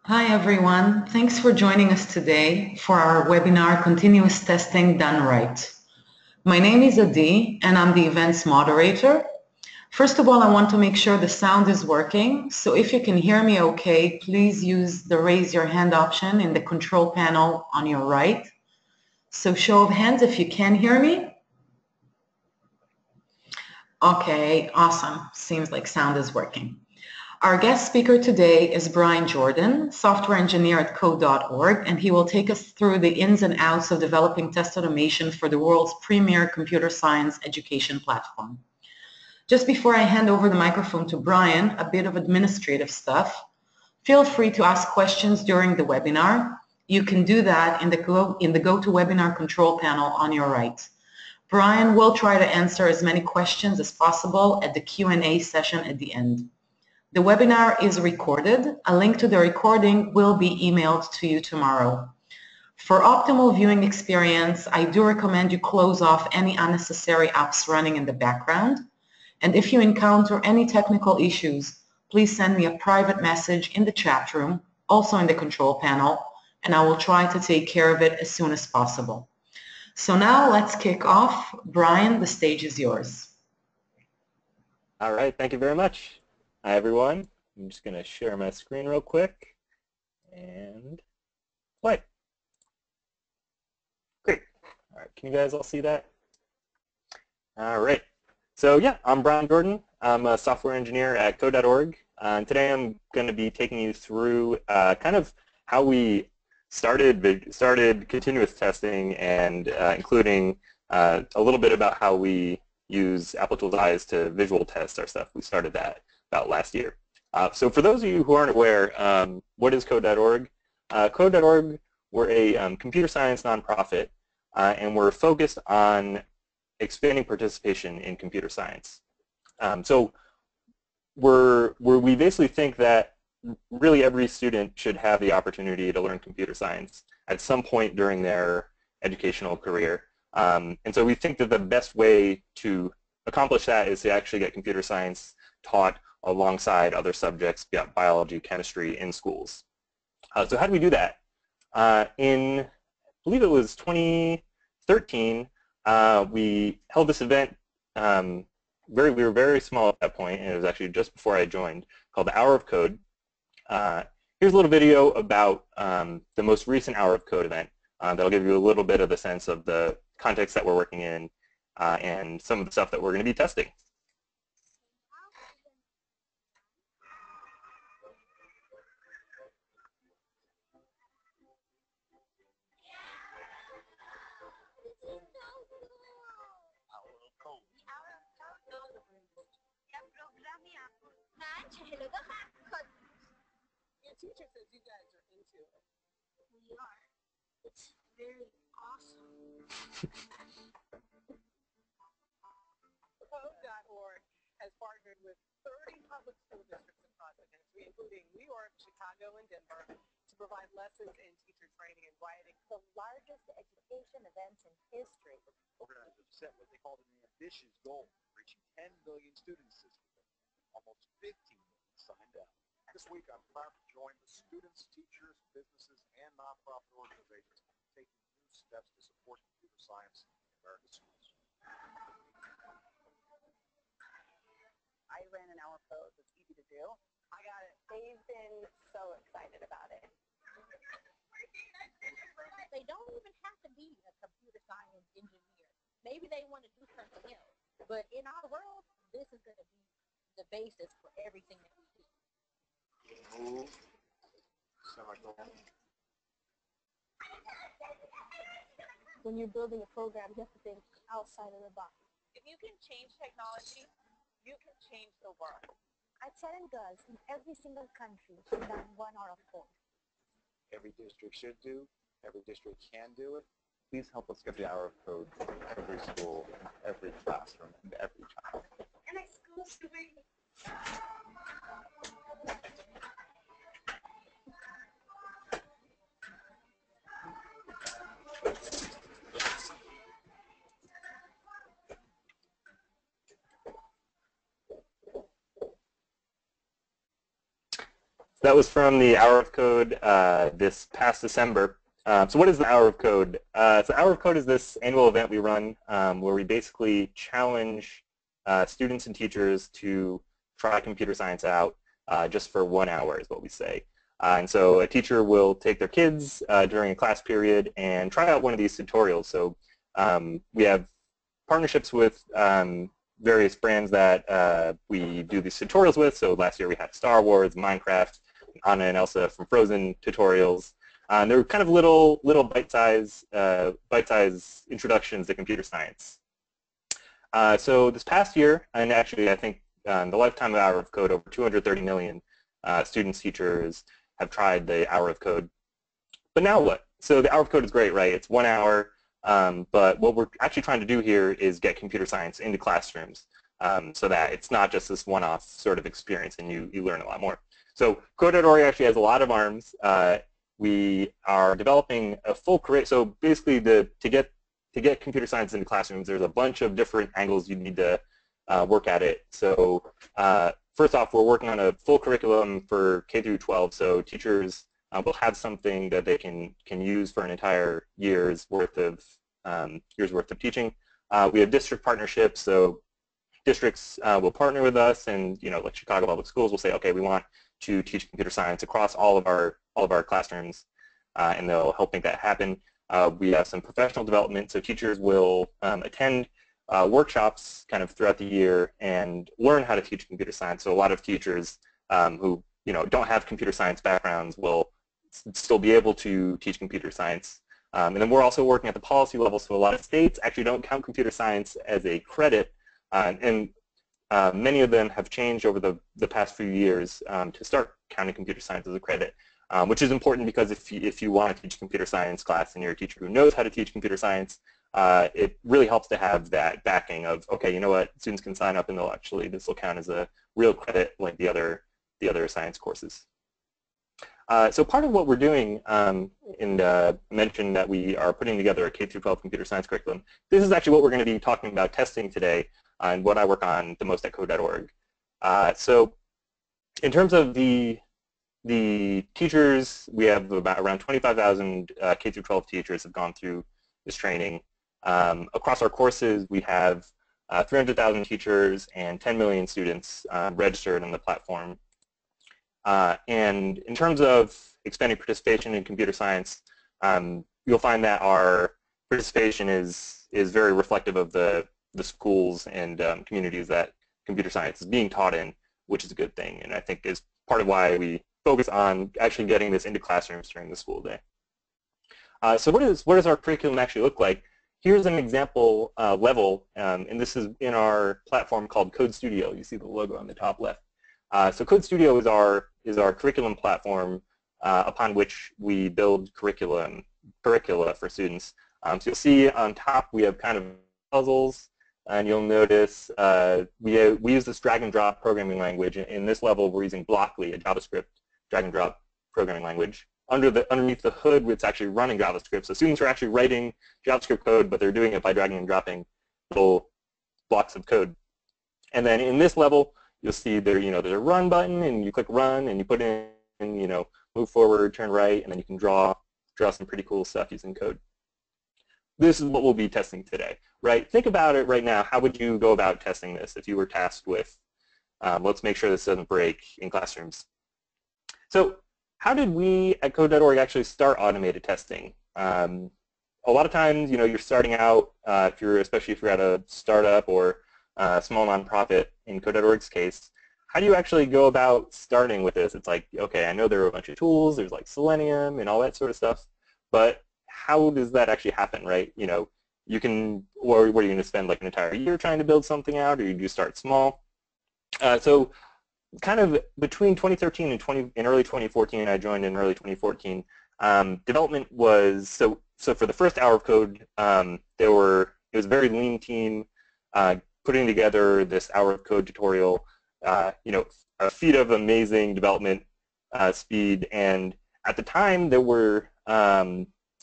Hi everyone, thanks for joining us today for our webinar Continuous Testing Done Right. My name is Adi and I'm the events moderator. First of all, I want to make sure the sound is working, so if you can hear me okay, please use the raise your hand option in the control panel on your right. So show of hands if you can hear me. Okay, awesome. Seems like sound is working. Our guest speaker today is Brian Jordan, software engineer at code.org, and he will take us through the ins and outs of developing test automation for the world's premier computer science education platform. Just before I hand over the microphone to Brian, a bit of administrative stuff. Feel free to ask questions during the webinar. You can do that in the GoToWebinar control panel on your right. Brian will try to answer as many questions as possible at the Q&A session at the end. The webinar is recorded. A link to the recording will be emailed to you tomorrow. For optimal viewing experience, I do recommend you close off any unnecessary apps running in the background. And if you encounter any technical issues, please send me a private message in the chat room, also in the control panel, and I will try to take care of it as soon as possible. So now let's kick off. Brian, the stage is yours. All right, thank you very much. Hi, everyone. I'm just going to share my screen real quick and play. Great. All right, can you guys all see that? All right. So yeah, I'm Brian Jordan. I'm a software engineer at code.org. And today I'm going to be taking you through kind of how we started continuous testing and including a little bit about how we use Applitools eyes to visual test our stuff. We started that about last year. So for those of you who aren't aware, what is code.org? Code.org, we're a computer science nonprofit, and we're focused on expanding participation in computer science. So we basically think that really every student should have the opportunity to learn computer science at some point during their educational career. And so we think that the best way to accomplish that is to actually get computer science taught alongside other subjects, biology, chemistry, in schools. So how do we do that? In, I believe it was 2013, we held this event. We were very small at that point, and it was actually just before I joined, called the Hour of Code. Here's a little video about the most recent Hour of Code event. That'll give you a little bit of the sense of the context that we're working in and some of the stuff that we're going to be testing. Teacher says you guys are into it. We are. It's very awesome. Code.org has partnered with 30 public school districts across the country, including New York, Chicago, and Denver, to provide lessons in teacher training and writing. The largest education events in history. Organizers set what they called an ambitious goal, reaching 10 million students this year. Almost 15 million signed up. This week, I'm proud to join the students, teachers, businesses, and nonprofit organizations taking new steps to support computer science in America's schools. I ran an hour code. It's easy to do. I got it. They've been so excited about it. They don't even have to be a computer science engineer. Maybe they want to do something else. But in our world, this is going to be the basis for everything that we do. Move. Semicolon. When you're building a program, you have to think outside of the box. If you can change technology, you can change the world. I challenge girls in every single country to learn 1 hour of code. Every district should do. Every district can do it. Please help us get the Hour of Code to every school, every classroom, and every child. And exclusively. That was from the Hour of Code this past December. So what is the Hour of Code? So Hour of Code is this annual event we run where we basically challenge students and teachers to try computer science out just for 1 hour is what we say. And so a teacher will take their kids during a class period and try out one of these tutorials. So we have partnerships with various brands that we do these tutorials with. So last year we had Star Wars, Minecraft, Anna and Elsa from Frozen tutorials. They're kind of little bite-sized introductions to computer science. So this past year, and actually I think in the lifetime of Hour of Code, over 230 million students, teachers have tried the Hour of Code. But now what? So the Hour of Code is great, right? It's 1 hour, but what we're actually trying to do here is get computer science into classrooms so that it's not just this one-off sort of experience and you learn a lot more. So Code.org actually has a lot of arms. We are developing a full curriculum. So basically, to get computer science into classrooms, there's a bunch of different angles you need to work at it. So first off, we're working on a full curriculum for K through 12. So teachers will have something that they can use for an entire year's worth of teaching. We have district partnerships. So districts will partner with us, and like Chicago Public Schools will say, okay, we want to teach computer science across all of our classrooms, and they'll help make that happen. We have some professional development, so teachers will attend workshops kind of throughout the year and learn how to teach computer science. So a lot of teachers who don't have computer science backgrounds will still be able to teach computer science. And then we're also working at the policy level, so a lot of states actually don't count computer science as a credit, and many of them have changed over the past few years to start counting computer science as a credit, which is important because if you want to teach a computer science class and you're a teacher who knows how to teach computer science, it really helps to have that backing of, okay, you know what, students can sign up and this will count as a real credit like the other science courses. So part of what we're doing, and mentioned that we are putting together a K-12 computer science curriculum, this is actually what we're going to be talking about testing today and what I work on the most at code.org. So in terms of the teachers, we have around 25,000 K-12 teachers have gone through this training. Across our courses, we have 300,000 teachers and 10 million students registered on the platform. And in terms of expanding participation in computer science, you'll find that our participation is very reflective of the schools and communities that computer science is being taught in, which is a good thing, and I think is part of why we focus on actually getting this into classrooms during the school day. So what does our curriculum actually look like? Here's an example level, and this is in our platform called Code Studio. You see the logo on the top left. So Code Studio is our curriculum platform upon which we build curricula for students. So you'll see on top we have kind of puzzles, and you'll notice we use this drag and drop programming language. In this level, we're using Blockly, a JavaScript drag and drop programming language. Underneath the hood, it's actually running JavaScript. So students are actually writing JavaScript code, but they're doing it by dragging and dropping little blocks of code. And then in this level, you'll see there's a run button, and you click run, and you put in, move forward, turn right, and then you can draw some pretty cool stuff using code. This is what we'll be testing today, right? Think about it right now. How would you go about testing this if you were tasked with, let's make sure this doesn't break in classrooms. So how did we at Code.org actually start automated testing? A lot of times, you're starting out, especially if you're at a startup or a small nonprofit, in Code.org's case, how do you actually go about starting with this? It's like, okay, I know there are a bunch of tools, there's like Selenium and all that sort of stuff, but how does that actually happen, right? You can, or were you going to spend like an entire year trying to build something out, or you just start small? So kind of between 2013 and early 2014, I joined in early 2014, development was, so for the first Hour of Code, it was a very lean team putting together this Hour of Code tutorial, a feat of amazing development speed, and at the time there were,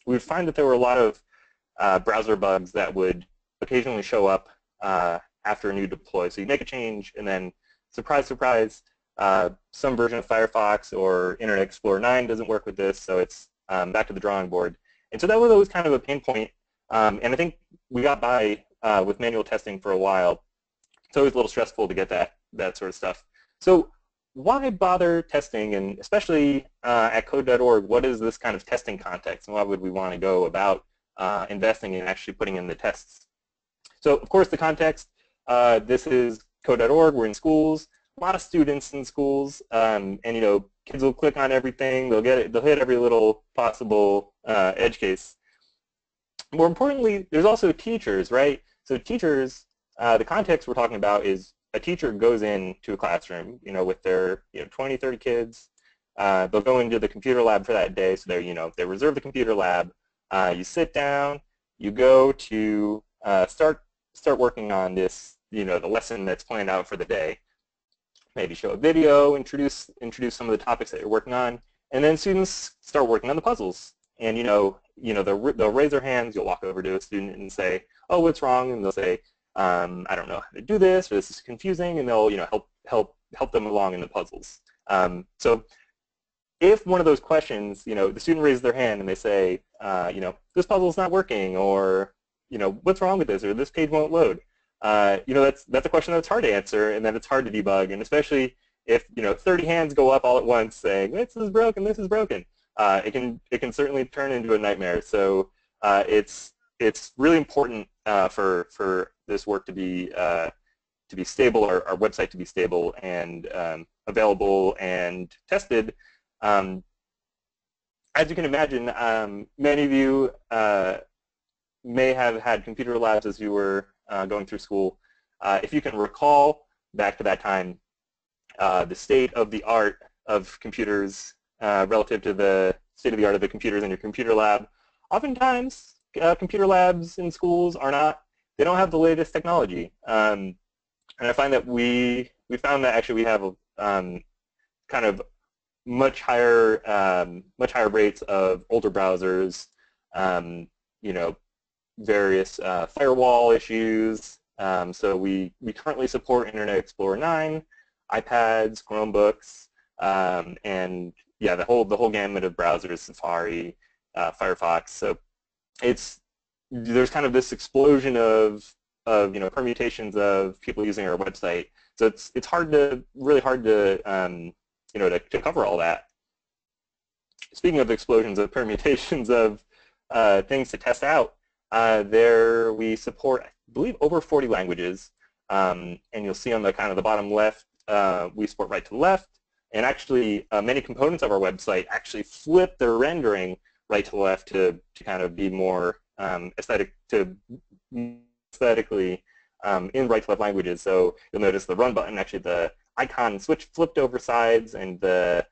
we would find that there were a lot of browser bugs that would occasionally show up after a new deploy. So you make a change, and then surprise, surprise, some version of Firefox or Internet Explorer 9 doesn't work with this, so it's back to the drawing board. And so that was always kind of a pain point, and I think we got by with manual testing for a while. It's always a little stressful to get that sort of stuff. So why bother testing, and especially at code.org, what is this kind of testing context, and why would we want to go about investing in actually putting in the tests? So of course the context, this is code.org, we're in schools, a lot of students in schools, and you know, kids will click on everything, they'll hit every little possible edge case. More importantly, there's also teachers, right? So teachers, the context we're talking about is a teacher goes into a classroom, you know, with their 20, 30 kids. They'll go into the computer lab for that day, so they reserve the computer lab. You sit down, you go to start working on this, the lesson that's planned out for the day. Maybe show a video, introduce some of the topics that you're working on, and then students start working on the puzzles. And they'll raise their hands. You'll walk over to a student and say, "Oh, what's wrong?" And they'll say, "I don't know how to do this, or this is confusing," and they'll help them along in the puzzles. So if one of those questions, the student raises their hand and they say, "This puzzle is not working," or "What's wrong with this?" or "This page won't load," that's a question that's hard to answer, and that it's hard to debug, and especially if 30 hands go up all at once saying, "This is broken, this is broken," it can certainly turn into a nightmare. So it's really important for this work to be stable, our website to be stable and available and tested. As you can imagine, many of you may have had computer labs as you were going through school. If you can recall back to that time, the state of the art of computers relative to the state of the art of the computers in your computer lab, oftentimes computer labs in schools they don't have the latest technology. And I find that we found that actually we have kind of much higher rates of older browsers, various firewall issues. So we currently support Internet Explorer 9, iPads, Chromebooks, and yeah, the whole gamut of browsers, Safari, Firefox. So there's kind of this explosion of permutations of people using our website. So it's really hard to to cover all that. Speaking of explosions of permutations of things to test out, there we support, I believe, over 40 languages, and you'll see on the kind of the bottom left, we support right to left, and actually many components of our website actually flip their rendering right to left to kind of be more aesthetically in right to left languages. So you'll notice the run button, actually the icon flipped over sides, and the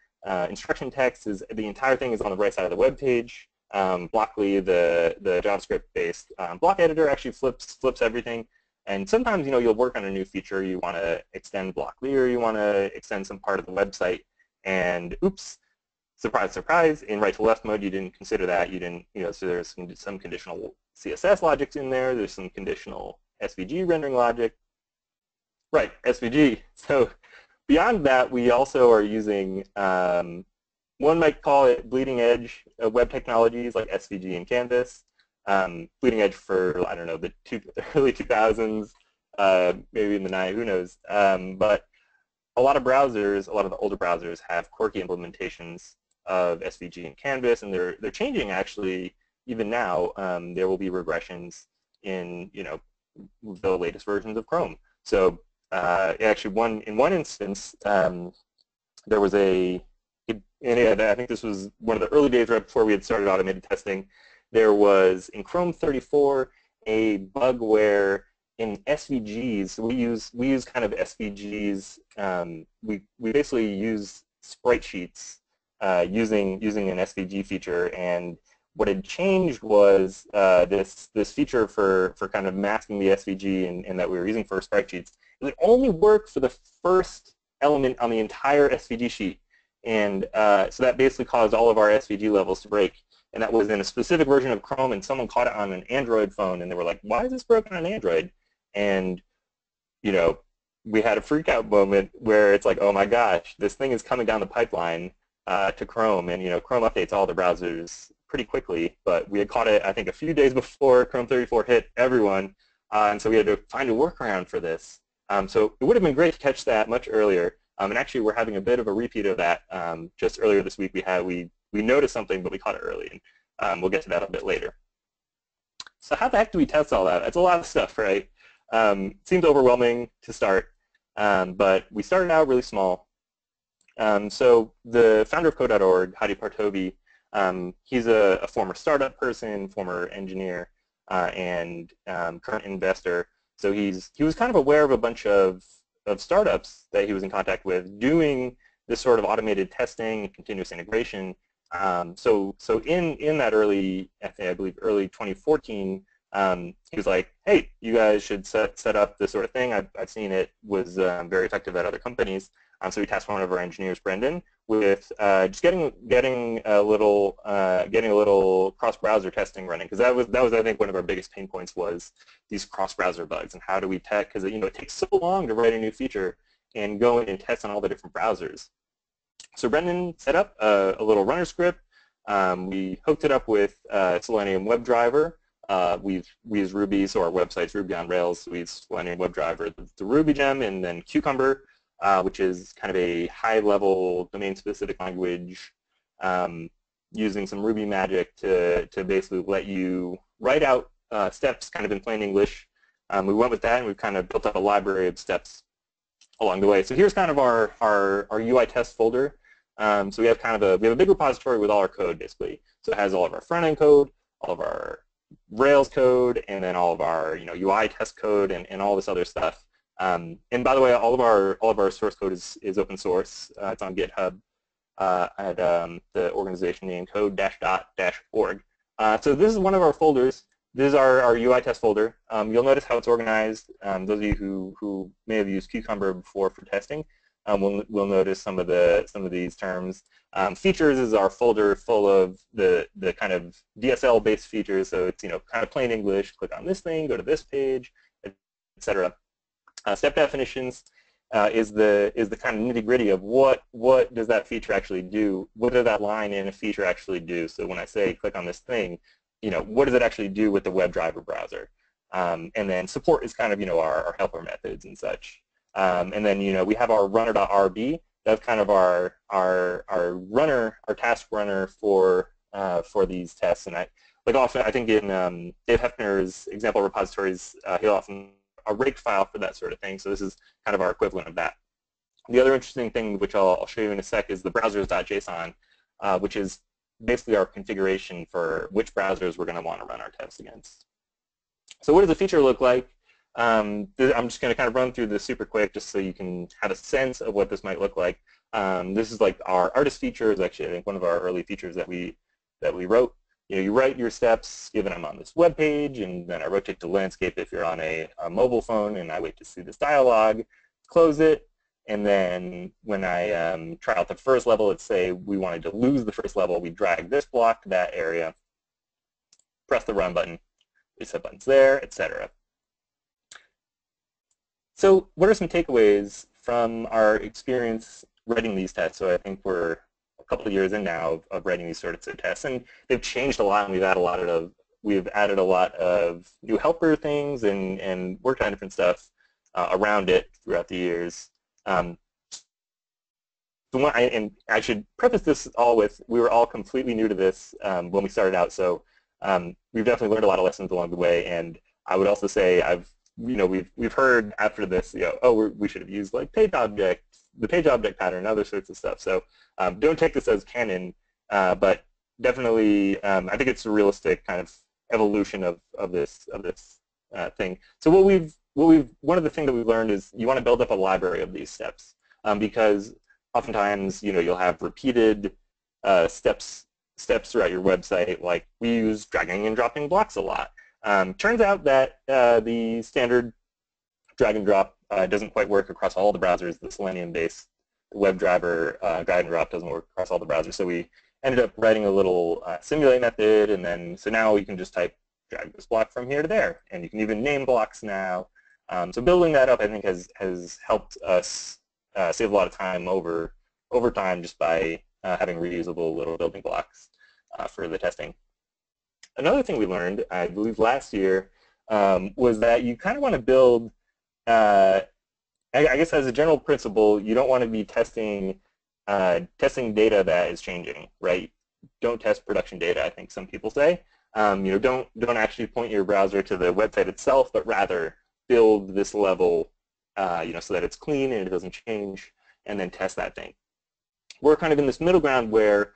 instruction text the entire thing is on the right side of the web page. Blockly, the JavaScript-based block editor actually flips everything. And sometimes, you'll work on a new feature, you want to extend Blockly, or you want to extend some part of the website, and oops, surprise, surprise, in right-to-left mode, you didn't consider that. You didn't, so there's some conditional CSS logics in there. There's some conditional SVG rendering logic. Right, SVG. So beyond that, we also are using, one might call it bleeding edge web technologies like SVG and Canvas. Bleeding edge for, I don't know, the early 2000s, maybe in the 90s, who knows. But a lot of the older browsers have quirky implementations of SVG and Canvas, and they're changing actually even now. There will be regressions in the latest versions of Chrome. So actually, in one instance, there was I think this was one of the early days right before we had started automated testing. There was, in Chrome 34, a bug where in SVGs, we use kind of SVGs, we basically use sprite sheets using an SVG feature, and what had changed was this feature for kind of masking the SVG and that we were using for sprite sheets. It would only work for the first element on the entire SVG sheet, and so that basically caused all of our SVG levels to break. And that was in a specific version of Chrome, and someone caught it on an Android phone, and they were like, "Why is this broken on Android?" And we had a freak out moment where it's like, oh my gosh, this thing is coming down the pipeline to Chrome, and Chrome updates all the browsers pretty quickly, but we had caught it, I think, a few days before Chrome 34 hit everyone, and so we had to find a workaround for this. So it would have been great to catch that much earlier, and actually we're having a bit of a repeat of that. Just earlier this week we noticed something, but we caught it early, and we'll get to that a bit later. So how the heck do we test all that? It's a lot of stuff, right? Seems overwhelming to start, but we started out really small. So the founder of Code.org, Hadi Partovi, he's a former startup person, former engineer, and current investor. So he was kind of aware of a bunch of startups that he was in contact with doing this sort of automated testing and continuous integration. So in that early, I believe early 2014, he was like, hey, you guys should set up this sort of thing. I've seen it was very effective at other companies. So we tasked one of our engineers, Brendan, with just getting a little cross-browser testing running, because that was I think one of our biggest pain points was these cross-browser bugs and how do we test, because it takes so long to write a new feature and go in and test on all the different browsers. So Brendan set up a little runner script. We hooked it up with Selenium WebDriver. We use Ruby, so our website's Ruby on Rails. So we use Selenium WebDriver, the Ruby gem, and then Cucumber, which is kind of a high-level domain-specific language using some Ruby magic to basically let you write out steps kind of in plain English. We went with that, and we've kind of built up a library of steps along the way. So here's kind of our UI test folder. So we have a big repository with all our code, basically. So it has all of our front-end code, all of our Rails code, and then all of our UI test code, and all this other stuff. And by the way, all of our source code is open source. It's on GitHub at the organization name code-dot-org. So this is one of our folders. This is our UI test folder. You'll notice how it's organized. Those of you who may have used Cucumber before for testing will notice some of these terms. Features is our folder full of the kind of DSL-based features. So it's kind of plain English. Click on this thing, go to this page, etc. Step definitions is the kind of nitty-gritty of what does that feature actually do? What does that line in a feature actually do? So when I say click on this thing, what does it actually do with the WebDriver browser? And then support is kind of our helper methods and such. And then we have our runner.rb. That's kind of our runner, our task runner for these tests. And I think in Dave Hefner's example repositories, he'll often a rake file for that sort of thing. So this is kind of our equivalent of that. The other interesting thing, which I'll show you in a sec, is the browsers.json, which is basically our configuration for which browsers we're going to want to run our tests against. So what does the feature look like? I'm just going to kind of run through this super quick just so you can have a sense of what this might look like. This is like our artist feature. Is actually, I think, one of our early features that we wrote. You write your steps given I'm on this web page, and then I rotate to landscape if you're on a mobile phone, and I wait to see this dialog, close it, and then when I try out the first level, let's say we wanted to lose the first level, we drag this block to that area, press the run button, reset buttons there, etc. So what are some takeaways from our experience writing these tests? So I think we're a couple of years in now of writing these sorts of tests, and they've changed a lot, and we've added a lot of new helper things and worked on different stuff around it throughout the years. And I should preface this all with, we were all completely new to this when we started out, so we've definitely learned a lot of lessons along the way. And I would also say we've heard after this, we should have used like the page object pattern, and other sorts of stuff. So don't take this as canon, but definitely I think it's a realistic kind of evolution of this thing. So one of the things that we've learned is you want to build up a library of these steps, because oftentimes you'll have repeated steps throughout your website. Like we use dragging and dropping blocks a lot. Turns out that the standard drag and drop doesn't quite work across all the browsers. The Selenium-based WebDriver drag and drop doesn't work across all the browsers. So we ended up writing a little simulate method, and then so now you can just type drag this block from here to there, and you can even name blocks now. So building that up, I think, has helped us save a lot of time over time just by having reusable little building blocks for the testing. Another thing we learned, I believe last year, was that you kind of want to build, I guess as a general principle, you don't want to be testing data that is changing, right? Don't test production data, I think some people say. Don't actually point your browser to the website itself, but rather build this level, so that it's clean and it doesn't change, and then test that thing. We're kind of in this middle ground where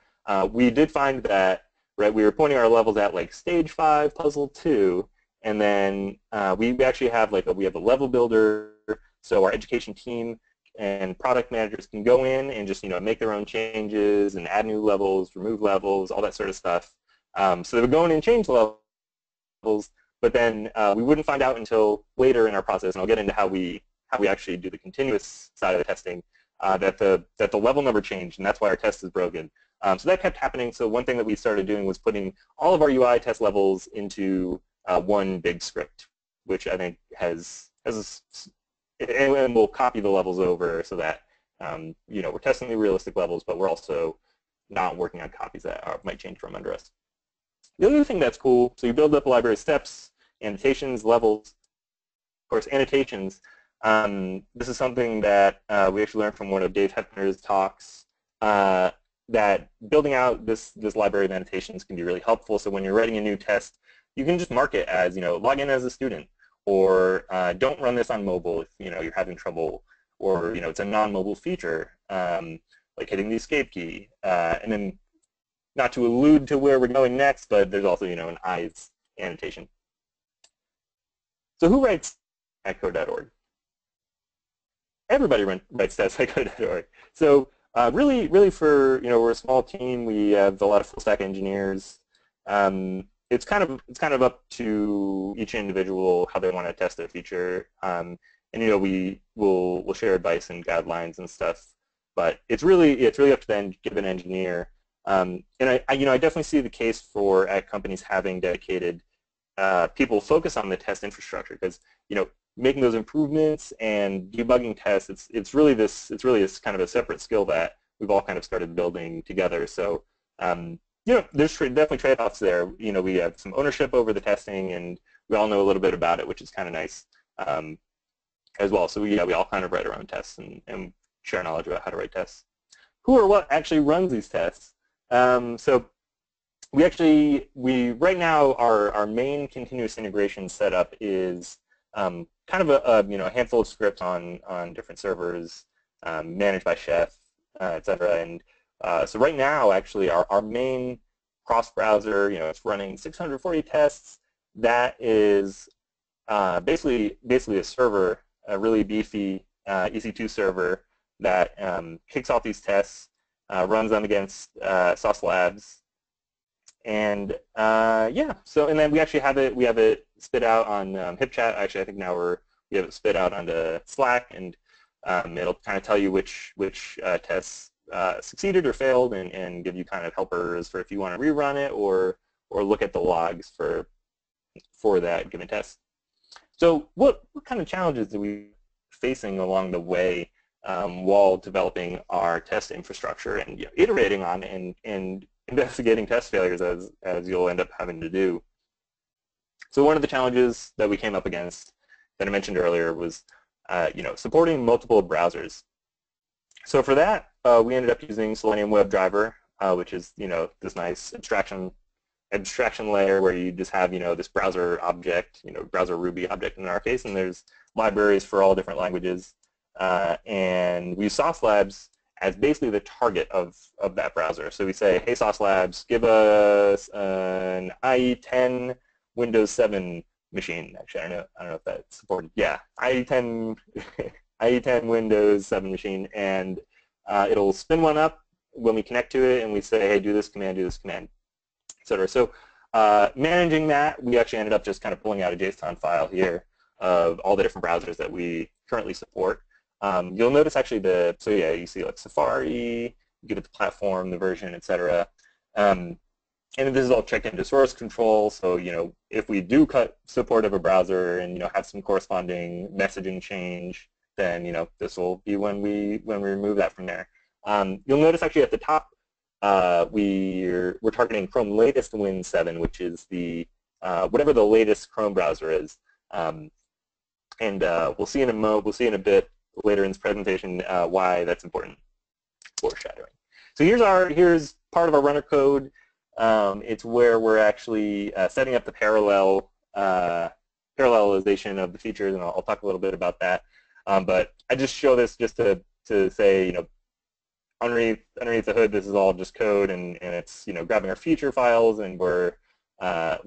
we did find that, right, we were pointing our levels at like stage 5, puzzle 2, and then we actually have we have a level builder, so our education team and product managers can go in and just make their own changes and add new levels, remove levels, all that sort of stuff. So they would go in and change levels, but then we wouldn't find out until later in our process, and I'll get into how we actually do the continuous side of the testing, that the level number changed, and that's why our test is broken. So that kept happening. So one thing that we started doing was putting all of our UI test levels into one big script, which I think has and we'll copy the levels over so that we're testing the realistic levels, but we're also not working on copies that might change from under us. The other thing that's cool, so you build up a library of steps, annotations, levels, of course, annotations. This is something that we actually learned from one of Dave Heppner's talks, that building out this library of annotations can be really helpful. So when you're writing a new test, you can just mark it as, log in as a student, or don't run this on mobile if you're having trouble, or it's a non-mobile feature, like hitting the escape key. And then, not to allude to where we're going next, but there's also an eyes annotation. So who writes at code.org? Everybody writes tests at code.org. So really for we're a small team. We have a lot of full stack engineers. It's kind of up to each individual how they want to test their feature, and we'll share advice and guidelines and stuff. But it's really up to the given engineer. And I definitely see the case for at companies having dedicated people focus on the test infrastructure, because making those improvements and debugging tests, it's really this kind of a separate skill that we've all kind of started building together. So there's definitely trade-offs there. We have some ownership over the testing, and we all know a little bit about it, which is kind of nice as well. So we all kind of write our own tests and share knowledge about how to write tests. Who or what actually runs these tests? So we right now our main continuous integration setup is kind of a handful of scripts on different servers, managed by Chef, etc. And so right now, actually, our main cross-browser, it's running 640 tests. That is basically a server, a really beefy EC2 server that kicks off these tests, runs them against Sauce Labs, and and then we actually have it spit out on HipChat. Actually, I think now we have it spit out onto Slack, and it'll kind of tell you which tests succeeded or failed, and give you kind of helpers for if you want to rerun it or look at the logs for that given test. So what kind of challenges are we facing along the way while developing our test infrastructure and iterating on and investigating test failures as you'll end up having to do? So one of the challenges that we came up against that I mentioned earlier was supporting multiple browsers. So for that, we ended up using Selenium WebDriver, which is this nice abstraction layer where you just have this browser object, browser Ruby object in our case, and there's libraries for all different languages, and we use Sauce Labs as basically the target of that browser. So we say, hey Sauce Labs, give us an IE10 Windows 7 machine. Actually, I don't know if that's supported. Yeah, IE10 Windows 7 machine, and it'll spin one up when we connect to it, and we say, hey, do this command, etc. So managing that, we actually ended up just kind of pulling out a JSON file here of all the different browsers that we currently support. You'll notice actually you see like Safari, you get the platform, the version, etc. And this is all checked into source control, so if we do cut support of a browser and have some corresponding messaging change, then this will be when we remove that from there. You'll notice actually at the top we're targeting Chrome latest Win 7, which is the whatever the latest Chrome browser is, and we'll see in a bit later in this presentation why that's important. Foreshadowing. So here's part of our runner code. It's where we're actually setting up the parallelization of the features, and I'll talk a little bit about that. But I just show this just to say, underneath the hood, this is all just code, and it's grabbing our feature files, and we're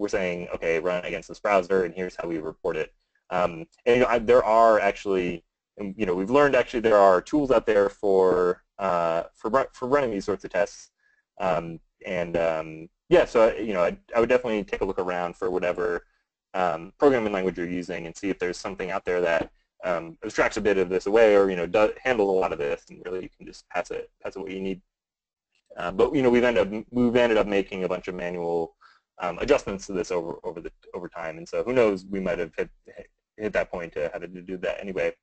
saying, okay, run against this browser, and here's how we report it. And there are actually, we've learned actually there are tools out there for running these sorts of tests. Yeah, so I would definitely take a look around for whatever programming language you're using and see if there's something out there that abstracts a bit of this away, or handles a lot of this, and really you can just pass it what you need. But we've ended up making a bunch of manual adjustments to this over time, and so who knows, we might have hit that point to have to do that anyway.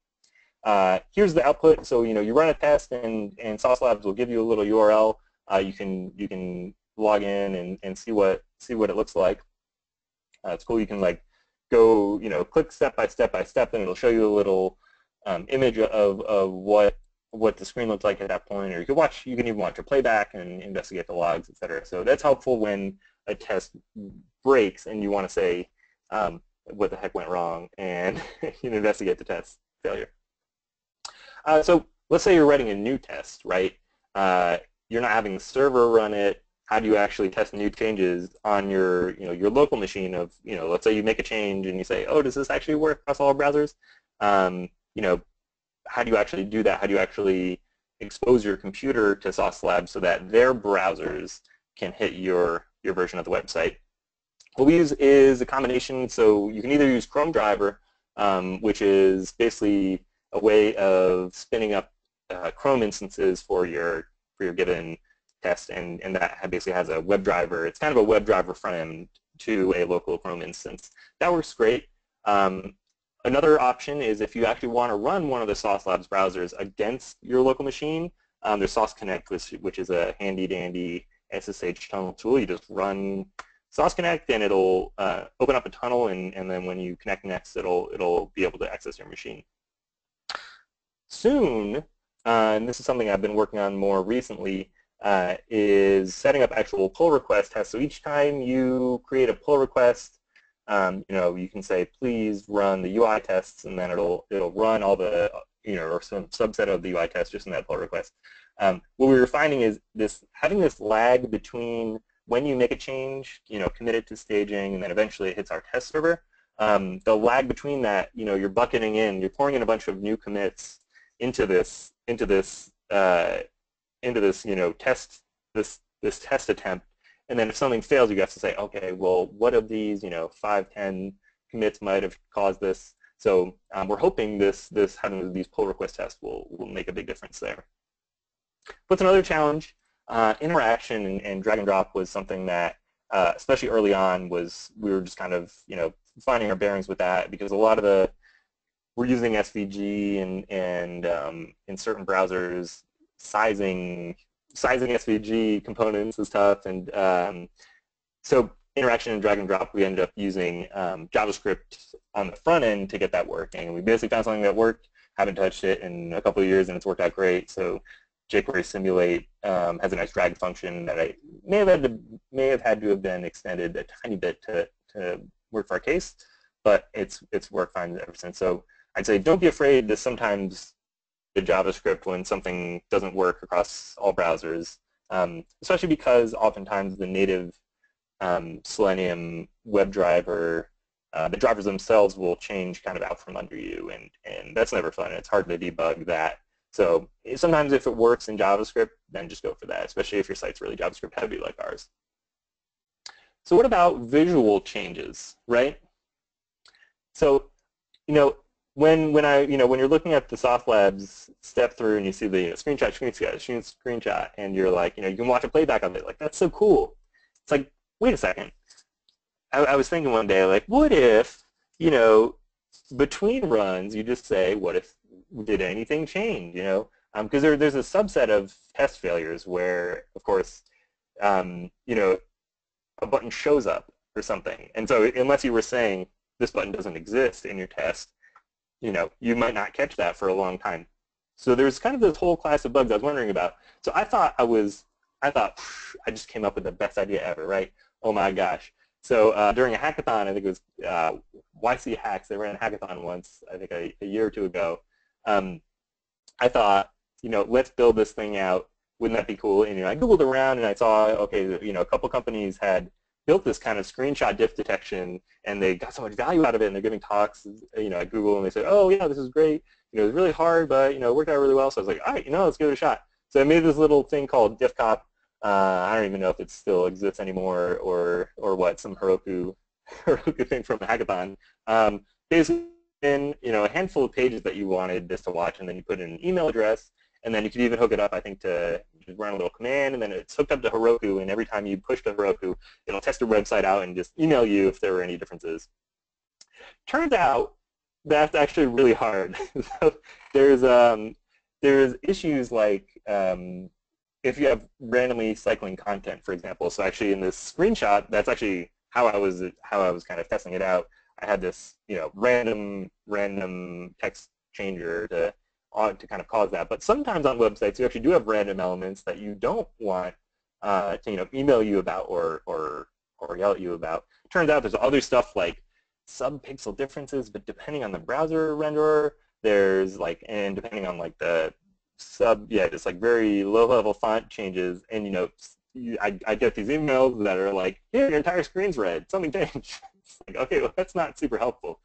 Here's the output. So you run a test, and Sauce Labs will give you a little URL. You can log in and see what it looks like. It's cool. You can go click step by step, and it'll show you a little image of what the screen looks like at that point. Or you can even watch a playback and investigate the logs, etc. So that's helpful when a test breaks and you want to say what the heck went wrong, and you can investigate the test failure. So let's say you're writing a new test, right? You're not having the server run it. How do you actually test new changes on your local machine? Of let's say you make a change and you say, oh, does this actually work across all browsers? How do you actually do that? How do you actually expose your computer to Sauce Labs so that their browsers can hit your version of the website? What we use is a combination. So you can either use Chrome driver, which is basically a way of spinning up Chrome instances for your given test, and that basically has a WebDriver. It's kind of a WebDriver front end to a local Chrome instance. That works great. Another option is if you actually want to run one of the Sauce Labs browsers against your local machine, there's Sauce Connect, which is a handy-dandy SSH tunnel tool. You just run Sauce Connect, and it'll open up a tunnel, and then when you connect next, it'll be able to access your machine. Soon, and this is something I've been working on more recently, is setting up actual pull request tests. So each time you create a pull request, you can say, please run the UI tests, and then it'll run all the, or some subset of the UI tests just in that pull request. What we were finding is having this lag between when you make a change, commit it to staging, and then eventually it hits our test server. The lag between that, you're bucketing in, you're pouring in a bunch of new commits into this test attempt, and then if something fails, you have to say, okay, well, what of these 5, 10 commits might have caused this? So we're hoping having these pull request tests will make a big difference there. What's another challenge? Interaction and drag and drop was something that, especially early on, we were just kind of finding our bearings with that, because a lot of we're using SVG and in certain browsers, sizing SVG components is tough, and so interaction and drag and drop, we ended up using JavaScript on the front end to get that working. And we basically found something that worked. Haven't touched it in a couple of years, and it's worked out great. So jQuery Simulate has a nice drag function that I may have had to have been extended a tiny bit to work for our case, but it's worked fine ever since. So I'd say don't be afraid to sometimes the JavaScript when something doesn't work across all browsers, especially because oftentimes the native Selenium WebDriver, the drivers themselves will change kind of out from under you, and that's never fun. It's hard to debug that. So sometimes if it works in JavaScript, then just go for that, especially if your site's really JavaScript heavy like ours. So what about visual changes, right? So, when you're looking at the Sauce Labs step through and you see the screenshot, and you're like, you can watch a playback of it, like that's so cool. It's like wait a second. I was thinking one day, like, what if, you know, between runs, you just say, what if, did anything change, you know? Because there's a subset of test failures where, of course, you know, a button shows up or something. And so unless you were saying this button doesn't exist in your test, you know, you might not catch that for a long time. So there's kind of this whole class of bugs I was wondering about. So I thought I just came up with the best idea ever, right? Oh my gosh. So during a hackathon, I think it was YC Hacks, they ran a hackathon once, I think a year or two ago. I thought, you know, let's build this thing out. Wouldn't that be cool? And you know, I Googled around and I saw, okay, you know, a couple companies had built this kind of screenshot diff detection, and they got so much value out of it, and they're giving talks, you know, at Google, and they said, oh yeah, this is great. You know, it was really hard, but you know, it worked out really well. So I was like, all right, you know, let's give it a shot. So I made this little thing called DiffCop. I don't even know if it still exists anymore or what, some Heroku thing from a hackathon. Basically, in you know, a handful of pages that you wanted this to watch, and then you put in an email address, and then you could even hook it up, I think, to just run a little command, and then it's hooked up to Heroku, and every time you push to Heroku, it'll test your website out and just email you if there were any differences. Turns out that's actually really hard. So there's issues like if you have randomly cycling content, for example. So actually in this screenshot, that's actually how I was kind of testing it out. I had this, you know, random text changer to kind of cause that. But sometimes on websites, you actually do have random elements that you don't want to, you know, email you about or yell at you about. Turns out there's other stuff like sub-pixel differences, but depending on the browser renderer, there's like, and depending on like the just like very low-level font changes, and you know, I get these emails that are like, here, your entire screen's red, something changed. It's like, okay, well, that's not super helpful.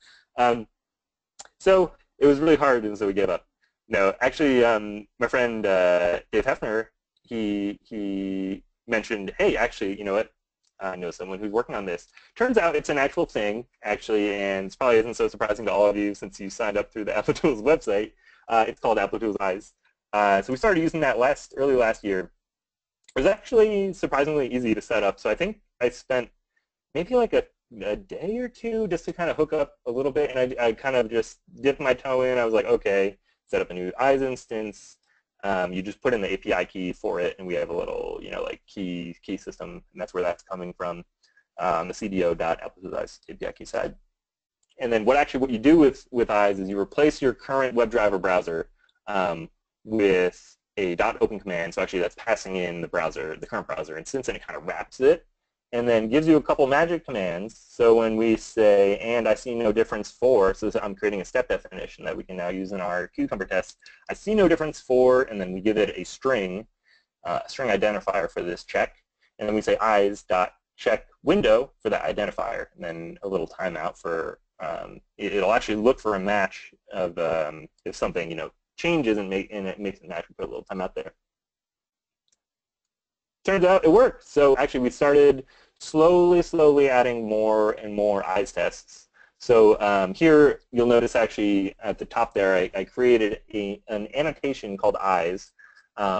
So it was really hard, and so we gave up. No, actually, my friend Dave Hefner, he mentioned, hey, actually, you know what? I know someone who's working on this. Turns out it's an actual thing, actually, and it probably isn't so surprising to all of you since you signed up through the Applitools website. It's called Applitools Eyes. So we started using that early last year. It was actually surprisingly easy to set up. So I think I spent maybe like a day or two just to kind of hook up a little bit, and I kind of just dipped my toe in. I was like, okay, set up a new Eyes instance. You just put in the API key for it, and we have a little, you know, like key system, and that's where that's coming from, the cdo.appletoolseyes API key side. And then what you do with Eyes is you replace your current WebDriver browser with a .open command. So actually that's passing in the current browser instance, and it kind of wraps it, and then gives you a couple magic commands. So when we say, and I see no difference for, so I'm creating a step definition that we can now use in our cucumber test. I see no difference for, and then we give it a string identifier for this check, and then we say eyes.check window for that identifier, and then a little timeout for, it'll actually look for a match of if something, you know, changes and it makes it match. We put a little timeout there. Turns out it worked. So actually we started slowly adding more and more Eyes tests. So here you'll notice actually at the top there I created an annotation called Eyes,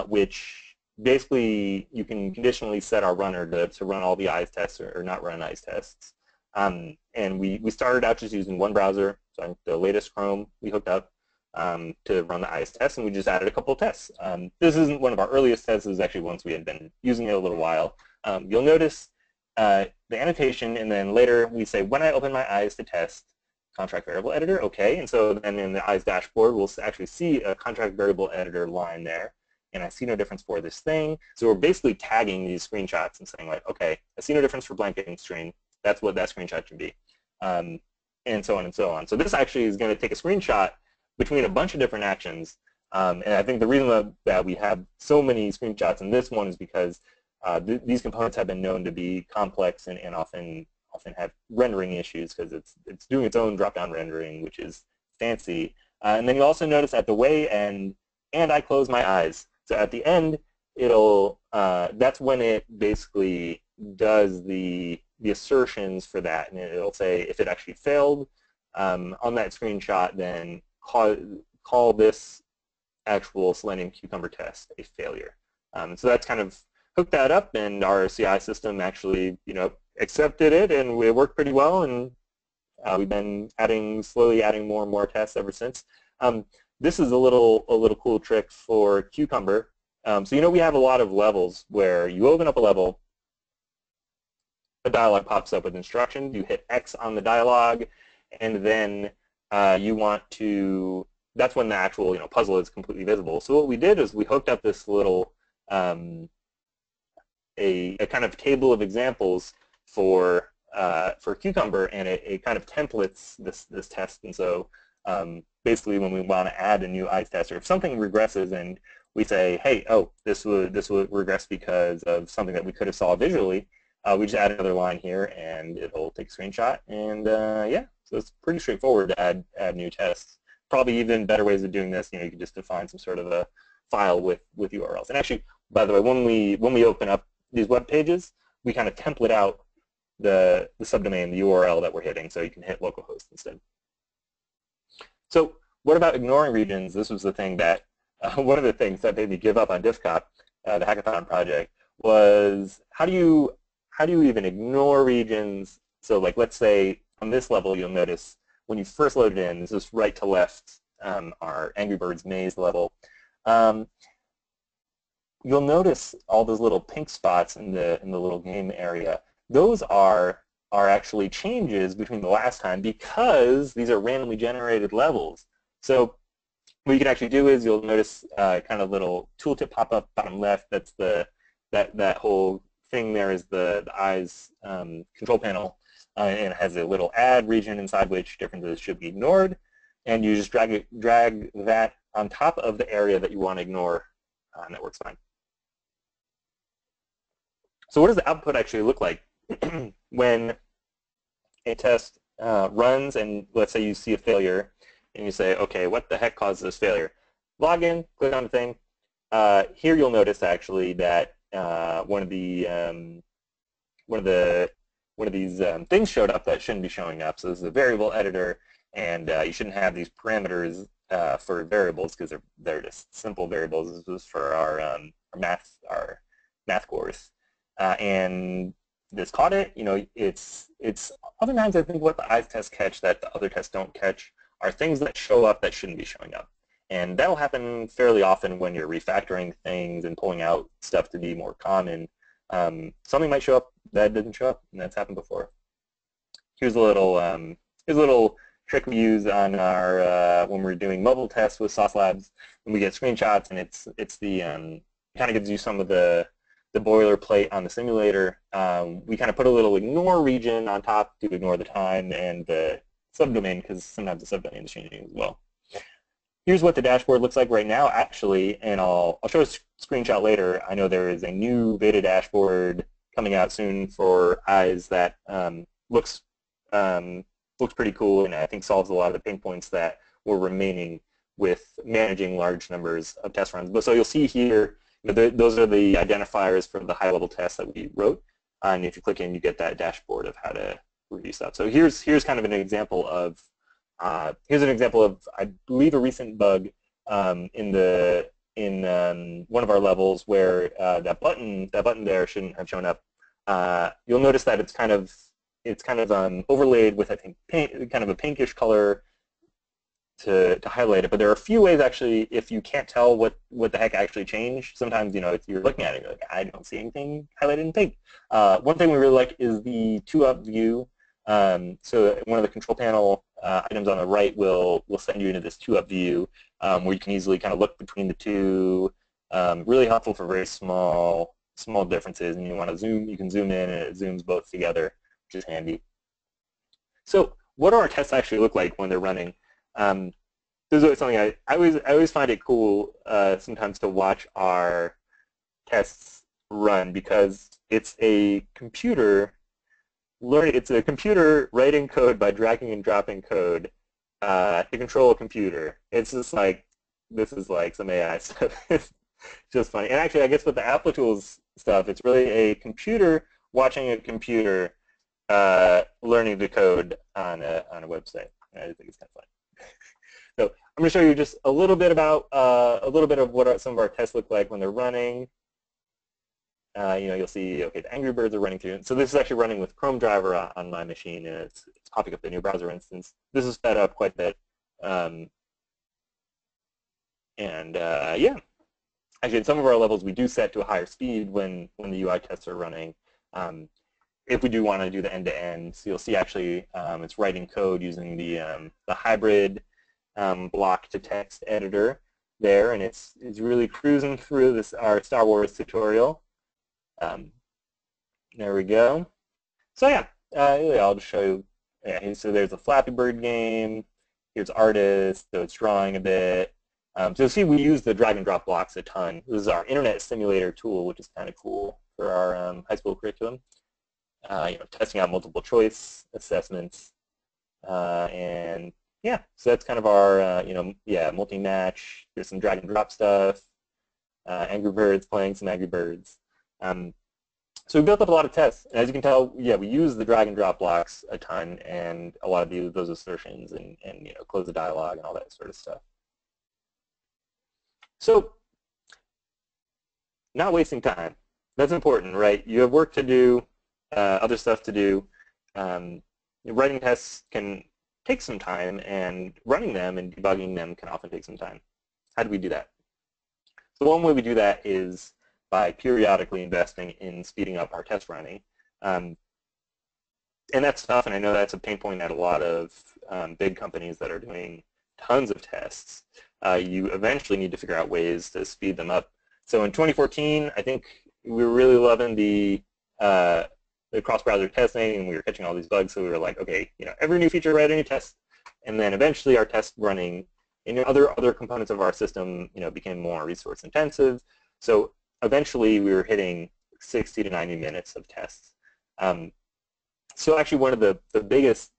which basically you can conditionally set our runner to run all the Eyes tests or not run Eyes tests. And we started out just using one browser, so the latest Chrome we hooked up to run the Eyes test, and we just added a couple of tests. This isn't one of our earliest tests. This is actually once we had been using it a little while. You'll notice the annotation, and then later we say, when I open my Eyes to test, contract variable editor, okay. And so then in the Eyes dashboard, we'll actually see a contract variable editor line there, and I see no difference for this thing. So we're basically tagging these screenshots and saying, like, okay, I see no difference for blanket string. That's what that screenshot should be, and so on and so on. So this actually is going to take a screenshot between a bunch of different actions, and I think the reason that we have so many screenshots in this one is because these components have been known to be complex and often have rendering issues because it's doing its own drop-down rendering, which is fancy. And then you also notice at the way end, and I close my eyes. So at the end, it'll that's when it basically does the assertions for that, and it'll say if it actually failed on that screenshot, then call this actual Selenium Cucumber test a failure. So that's kind of hooked that up, and our CI system actually, you know, accepted it, and it worked pretty well, and we've been slowly adding more and more tests ever since. This is a little cool trick for Cucumber. So we have a lot of levels where you open up a level, a dialog pops up with instructions. You hit X on the dialog, and then you want to. That's when the actual puzzle is completely visible. So what we did is we hooked up this little a kind of table of examples for Cucumber, and it kind of templates this test. And so basically, when we want to add a new eyes test, or if something regresses and we say, hey, this would regress because of something that we could have saw visually, we just add another line here, and it'll take a screenshot. And yeah, so it's pretty straightforward to add new tests. Probably even better ways of doing this, you can just define some sort of a file with URLs. And actually, by the way, when we open up these web pages, we kind of template out the subdomain, the URL that we're hitting, so you can hit localhost instead. So what about ignoring regions? This was the thing that one of the things that made me give up on DiffCop, the hackathon project, was how do you even ignore regions? So like, let's say on this level, you'll notice when you first load it in, this is right to left, our Angry Birds maze level. You'll notice all those little pink spots in the little game area. Those are actually changes between the last time, because these are randomly generated levels. So what you can actually do is you'll notice kind of little tooltip pop up bottom left. That's that whole thing there is the eyes control panel, and it has a little add region inside which differences should be ignored, and you just drag that on top of the area that you want to ignore, and that works fine. So what does the output actually look like when a test runs, and let's say you see a failure, and you say, okay, what the heck caused this failure? Log in, click on the thing. Here you'll notice actually that one of these things showed up that shouldn't be showing up. So this is a variable editor, and you shouldn't have these parameters for variables, because they're just simple variables. This was for our math course, and this caught it. It's oftentimes I think what the eyes test catch that the other tests don't catch are things that show up that shouldn't be showing up. And that'll happen fairly often when you're refactoring things and pulling out stuff to be more common. Something might show up that didn't show up, and that's happened before. Here's a little trick we use on our when we're doing mobile tests with Sauce Labs, and we get screenshots, and it's the kind of gives you some of the boilerplate on the simulator. We kind of put a little ignore region on top to ignore the time and the subdomain, because sometimes the subdomain is changing as well. Here's what the dashboard looks like right now, actually, and I'll show a screenshot later. I know there is a new beta dashboard coming out soon for eyes that looks pretty cool, and I think solves a lot of the pain points that were remaining with managing large numbers of test runs. But so you'll see here, those are the identifiers for the high-level tests that we wrote, and if you click in, you get that dashboard of how to review stuff. So here's kind of an example of I believe a recent bug in one of our levels where that button there shouldn't have shown up. You'll notice that it's kind of overlaid with, I think, kind of a pinkish color to highlight it. But there are a few ways actually, if you can't tell what the heck actually changed. Sometimes if you're looking at it, you're like, I don't see anything highlighted in pink. One thing we really like is the two-up view. So one of the control panel items on the right will send you into this two-up view where you can easily kind of look between the two. Really helpful for very small differences, and you want to zoom, you can zoom in, and it zooms both together, which is handy. So what do our tests actually look like when they're running? This is something I always find it cool sometimes to watch our tests run, because it's a computer writing code by dragging and dropping code to control a computer. It's just like, this is like some AI stuff. It's just funny. And actually, I guess with the Applitools stuff, it's really a computer watching a computer learning the code on a website. I think it's kind of fun. So I'm going to show you just a little bit of what some of our tests look like when they're running. you'll see, okay, the Angry Birds are running through. So this is actually running with Chrome driver on my machine, and it's popping up the new browser instance. This is sped up quite a bit. Yeah, actually, in some of our levels, we do set to a higher speed when the UI tests are running. If we do want to do the end-to-end, so you'll see actually it's writing code using the hybrid block to text editor there, and it's really cruising through our Star Wars tutorial. There we go. So yeah, I'll just show you. Yeah, so there's a Flappy Bird game. Here's artist, so it's drawing a bit. So you'll see we use the drag and drop blocks a ton. This is our internet simulator tool, which is kind of cool for our high school curriculum. Testing out multiple choice assessments, and yeah, so that's kind of our multi-match. There's some drag and drop stuff. Angry Birds, playing some Angry Birds. So we built up a lot of tests, and as you can tell, yeah, we use the drag and drop blocks a ton, and a lot of those assertions, and close the dialogue and all that sort of stuff. So, not wasting time. That's important, right? You have work to do, other stuff to do. Writing tests can take some time, and running them and debugging them can often take some time. How do we do that? So one way we do that is by periodically investing in speeding up our test running. And that's tough, and I know that's a pain point at a lot of big companies that are doing tons of tests. You eventually need to figure out ways to speed them up. So in 2014, I think we were really loving the cross-browser testing, and we were catching all these bugs, so we were like, okay, every new feature, write a new test. And then eventually our test running in other components of our system, became more resource intensive. So eventually we were hitting 60 to 90 minutes of tests. So actually one of the biggest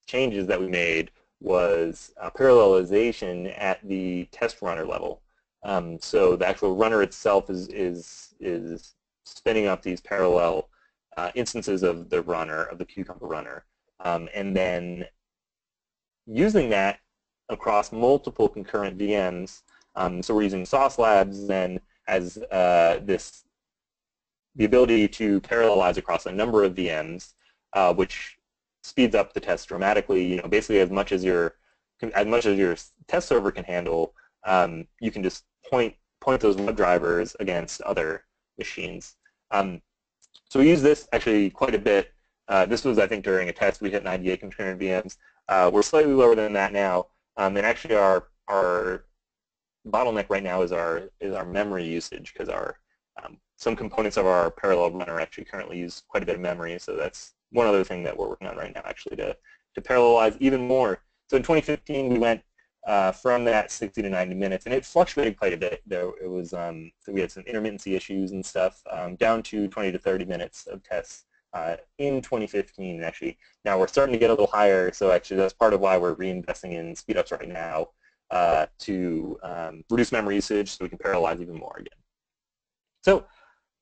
changes that we made was parallelization at the test runner level. So the actual runner itself is spinning up these parallel instances of the runner, of the Cucumber runner, and then using that across multiple concurrent VMs. So we're using Sauce Labs then as the ability to parallelize across a number of VMs, which speeds up the test dramatically. Basically as much as your test server can handle, you can just point those web drivers against other machines. So we use this actually quite a bit. This was, I think, during a test we hit 98 concurrent VMs. We're slightly lower than that now, and actually our bottleneck right now is our memory usage, because some components of our parallel runner actually currently use quite a bit of memory. So that's one other thing that we're working on right now, actually, to parallelize even more. So in 2015, we went from that 60 to 90 minutes, and it fluctuated quite a bit. It was so we had some intermittency issues and stuff, down to 20 to 30 minutes of tests in 2015. Actually, now we're starting to get a little higher. So actually, that's part of why we're reinvesting in speedups right now to reduce memory usage, so we can parallelize even more again. So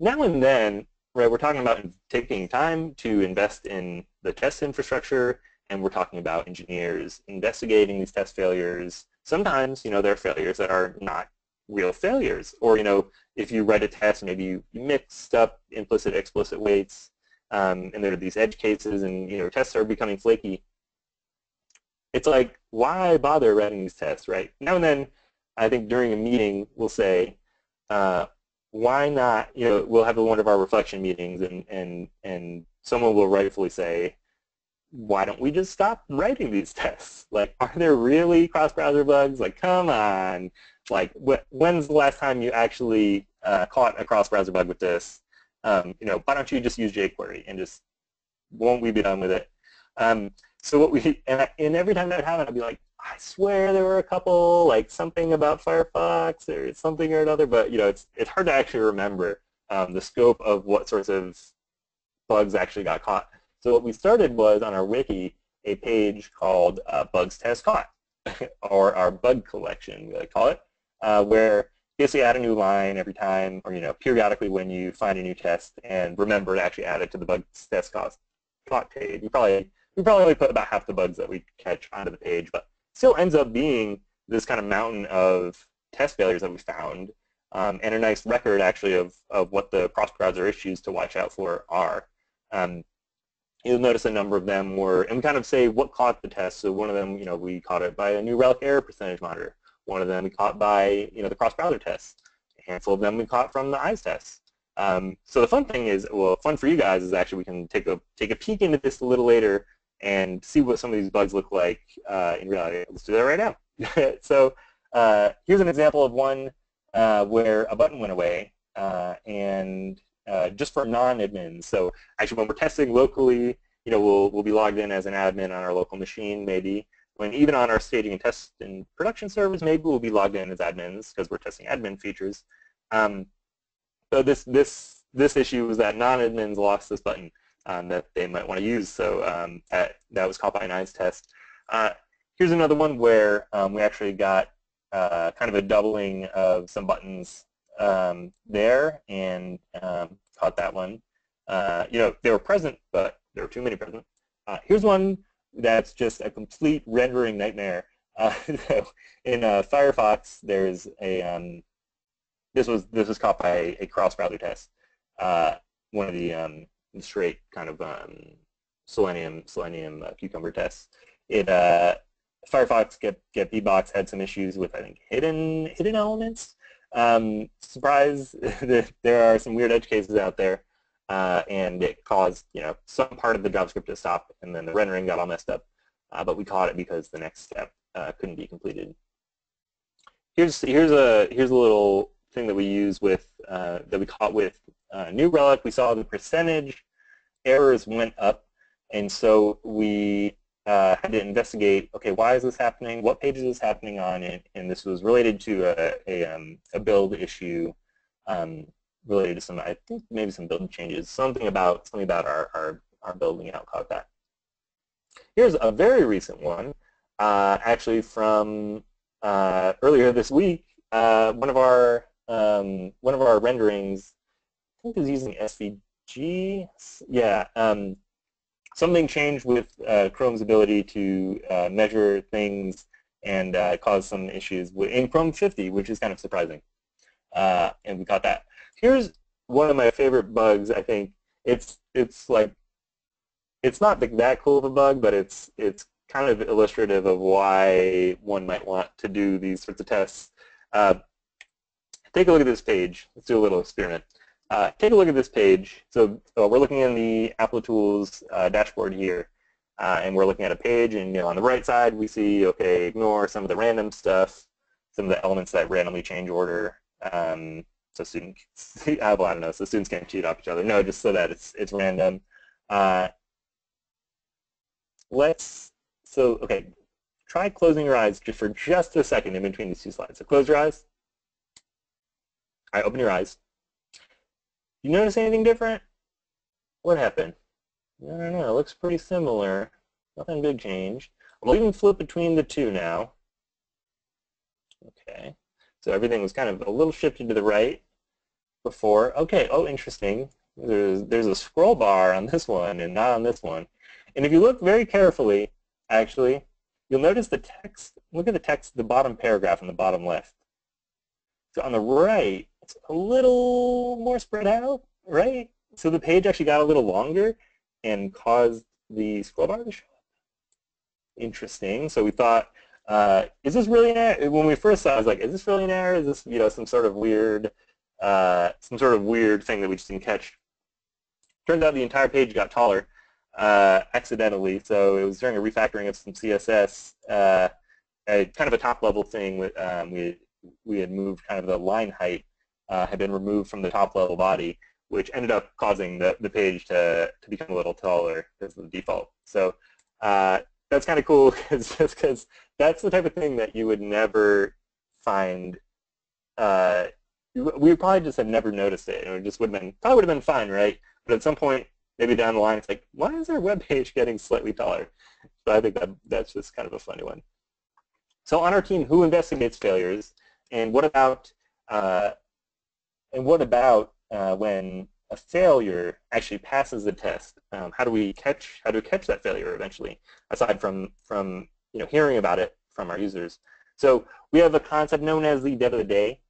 now and then, right, we're talking about taking time to invest in the test infrastructure. And we're talking about engineers investigating these test failures. Sometimes, there are failures that are not real failures. Or, if you write a test, maybe you mixed up implicit, explicit weights, and there are these edge cases, and, tests are becoming flaky. It's like, why bother writing these tests, right? Now and then, I think during a meeting, we'll say, why not, we'll have one of our reflection meetings, and someone will rightfully say, why don't we just stop writing these tests? Like, are there really cross-browser bugs? Like, come on. Like, when's the last time you actually caught a cross-browser bug with this? Why don't you just use jQuery and just, won't we be done with it? So what and every time that would happen, I'd be like, I swear there were a couple, like something about Firefox or something or another, but, it's hard to actually remember the scope of what sorts of bugs actually got caught. So what we started was, on our wiki, a page called Bugs Test Caught, or our bug collection, we call it, where basically add a new line every time, or periodically when you find a new test, and remember to actually add it to the Bugs Test Caught page. We probably only put about half the bugs that we catch onto the page, but still ends up being this kind of mountain of test failures that we found. and a nice record actually of what the cross-browser issues to watch out for are. You'll notice a number of them were, and we kind of say what caught the test. So one of them, we caught it by a New Relic error percentage monitor. One of them we caught by, the cross-browser tests. A handful of them we caught from the eyes tests. So the fun thing is, well, fun for you guys is actually we can take a peek into this a little later and see what some of these bugs look like in reality. Let's do that right now. So here's an example of one where a button went away, and just for non-admins. So actually, when we're testing locally, we'll be logged in as an admin on our local machine, maybe. When even on our staging and test and production servers, maybe we'll be logged in as admins because we're testing admin features. So this issue was that non-admins lost this button that they might want to use. So that was caught by an eyes test. Here's another one where we actually got kind of a doubling of some buttons there, and caught that one. They were present, but there were too many present. Here's one that's just a complete rendering nightmare. So in Firefox, there's a this was caught by a cross-browser test. One of the straight kind of Selenium cucumber tests. Firefox get bbox had some issues with, I think, hidden elements. Surprise, there are some weird edge cases out there, and it caused some part of the JavaScript to stop, and then the rendering got all messed up. But we caught it because the next step couldn't be completed. Here's a little thing that we use with that we caught with New Relic. We saw the percentage errors went up, and so we had to investigate, okay, why is this happening? What page is this happening on? And this was related to a build issue related to some, I think maybe some build changes. Something about our building out caught that. Here's a very recent one, actually from earlier this week. One of our renderings, I think, is using SVG. Yeah. Something changed with Chrome's ability to measure things and cause some issues in Chrome 50, which is kind of surprising. And we caught that. Here's one of my favorite bugs. I think it's like, it's not that cool of a bug, but it's kind of illustrative of why one might want to do these sorts of tests. Take a look at this page. Let's do a little experiment. Take a look at this page. So we're looking in the Applitools dashboard here, and we're looking at a page, and on the right side we see, okay, ignore some of the random stuff, some of the elements that randomly change order, so students, well, I don't know, so students can't cheat off each other. No, just so that it's random. Okay, try closing your eyes for just a second in between these two slides. So close your eyes. All right, open your eyes. You notice anything different? What happened? I don't know. It looks pretty similar. Nothing big changed. We'll even flip between the two now. Okay. So everything was kind of a little shifted to the right before. Okay. Oh, interesting. There's a scroll bar on this one and not on this one. And if you look very carefully, actually, you'll notice the text. Look at the text, the bottom paragraph on the bottom left. So on the right, it's a little more spread out, right? So the page actually got a little longer and caused the scroll bar to show up. Interesting. So we thought, is this really an error? When we first saw it, I was like, is this really an error? Is this some sort of weird thing that we just didn't catch? Turns out the entire page got taller accidentally. So it was during a refactoring of some CSS, kind of a top-level thing. We had moved kind of the line height had been removed from the top-level body, which ended up causing the page to become a little taller as the default. So that's kind of cool, just because that's the type of thing that you would never find. We probably just have never noticed it, and it just probably would have been fine, right? But at some point, maybe down the line, it's like, why is our web page getting slightly taller? So I think that's just kind of a funny one. So on our team, who investigates failures, and what about when a failure actually passes the test? How do we catch that failure eventually? Aside from hearing about it from our users. So we have a concept known as the dev of the day.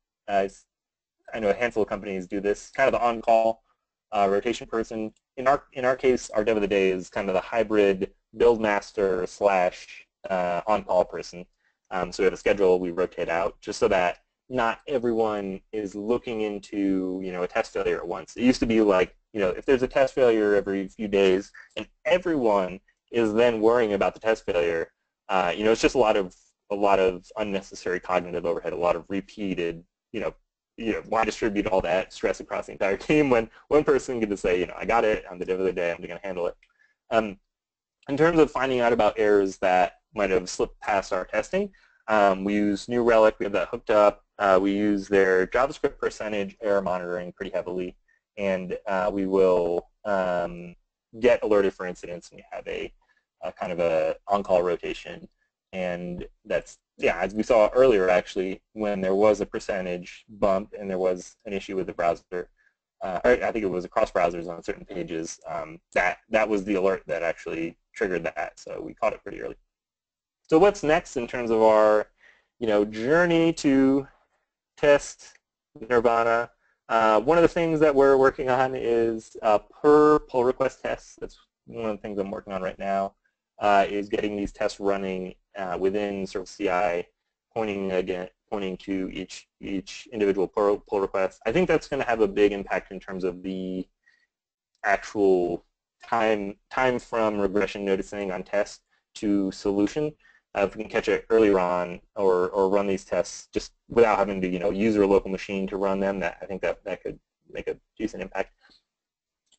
I know a handful of companies do this, kind of the on-call rotation person. In our case, our dev of the day is kind of the hybrid build master slash on-call person. So we have a schedule we rotate out just so that not everyone is looking into, a test failure at once. It used to be like, if there's a test failure every few days and everyone is then worrying about the test failure, it's just a lot of unnecessary cognitive overhead, a lot of repeated, why distribute all that stress across the entire team when one person can just say, I got it, I'm the dev of the day, I'm going to handle it. In terms of finding out about errors that might have slipped past our testing, we use New Relic, we have that hooked up. We use their JavaScript percentage error monitoring pretty heavily, and we will get alerted for incidents, and we have a kind of a on-call rotation. And that's, as we saw earlier actually, when there was a percentage bump and there was an issue with the browser, I think it was across browsers on certain pages, that was the alert that actually triggered that, so we caught it pretty early. So what's next in terms of our journey to test nirvana? One of the things that we're working on is per pull request tests. That's one of the things I'm working on right now, is getting these tests running within sort of CI, pointing to each individual pull request. I think that's going to have a big impact in terms of the actual time from regression noticing on test to solution. If we can catch it earlier on, or run these tests just without having to use a local machine to run them, I think that could make a decent impact.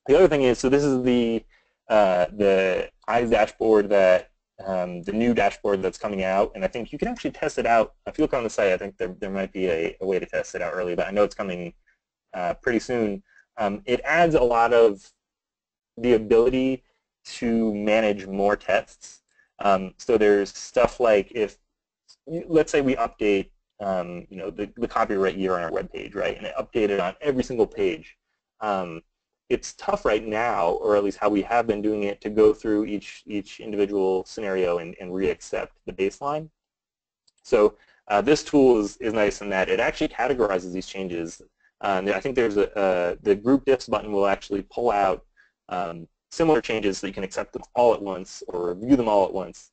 The other thing is, so this is the eyes dashboard that the new dashboard that's coming out, and I think you can actually test it out. If you look on the site, I think there might be a way to test it out early, but I know it's coming pretty soon. It adds a lot of the ability to manage more tests. So there's stuff like, if let's say we update the copyright year on our web page, right, and it updated on every single page. It's tough right now, or at least how we have been doing it, to go through each individual scenario and re-accept the baseline. So this tool is nice in that it actually categorizes these changes. I think there's the group diffs button will actually pull out similar changes so you can accept them all at once or review them all at once,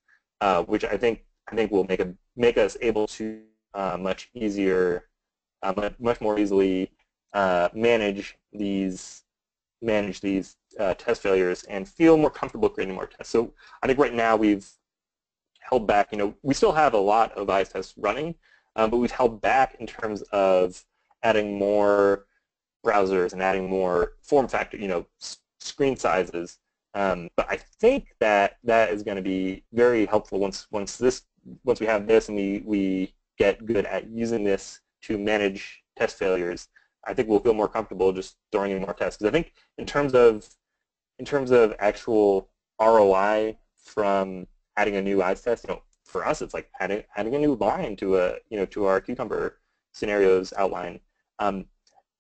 which I think will make us able to much more easily manage these test failures and feel more comfortable creating more tests. So I think right now we've held back. We still have a lot of ICE tests running, but we've held back in terms of adding more browsers and adding more form factor, screen sizes. But I think that is going to be very helpful once we have this and we get good at using this to manage test failures. I think we'll feel more comfortable just throwing in more tests. Because I think in terms of actual ROI from adding a new eyes test, for us it's like adding a new line to to our Cucumber scenarios outline. I